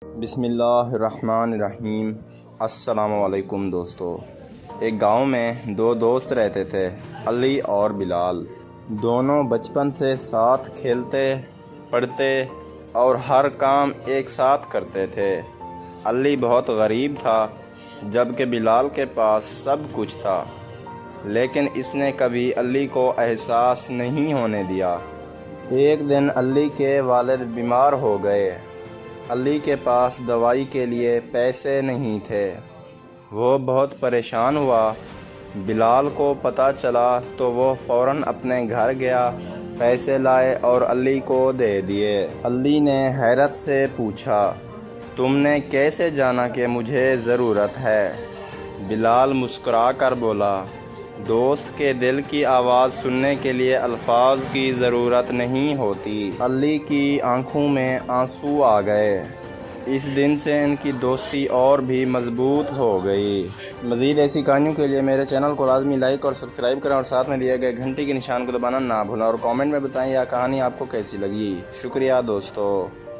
بسم اللہ الرحمن الرحیم۔ السلام علیکم دوستو۔ ایک گاؤں میں دو دوست رہتے تھے، علی اور بلال۔ دونوں بچپن سے ساتھ کھیلتے، پڑھتے اور ہر کام ایک ساتھ کرتے تھے۔ علی بہت غریب تھا، جبکہ بلال کے پاس سب کچھ تھا، لیکن اس نے کبھی علی کو احساس نہیں ہونے دیا۔ ایک دن علی کے والد بیمار ہو گئے۔ علی کے پاس دوائی کے لیے پیسے نہیں تھے۔ وہ بہت پریشان ہوا۔ بلال کو پتہ چلا تو وہ فوراً اپنے گھر گیا، پیسے لائے اور علی کو دے دیے۔ علی نے حیرت سے پوچھا، تم نے کیسے جانا کہ مجھے ضرورت ہے؟ بلال مسکرا کر بولا، دوست کے دل کی آواز سننے کے لیے الفاظ کی ضرورت نہیں ہوتی۔ علی کی آنکھوں میں آنسو آ گئے۔ اس دن سے ان کی دوستی اور بھی مضبوط ہو گئی۔ مزید ایسی کہانیوں کے لیے میرے چینل کو لازمی لائک اور سبسکرائب کریں اور ساتھ میں دیے گئے گھنٹی کے نشان کو دبانا نہ بھولیں، اور کامنٹ میں بتائیں یہ کہانی آپ کو کیسی لگی۔ شکریہ دوستو۔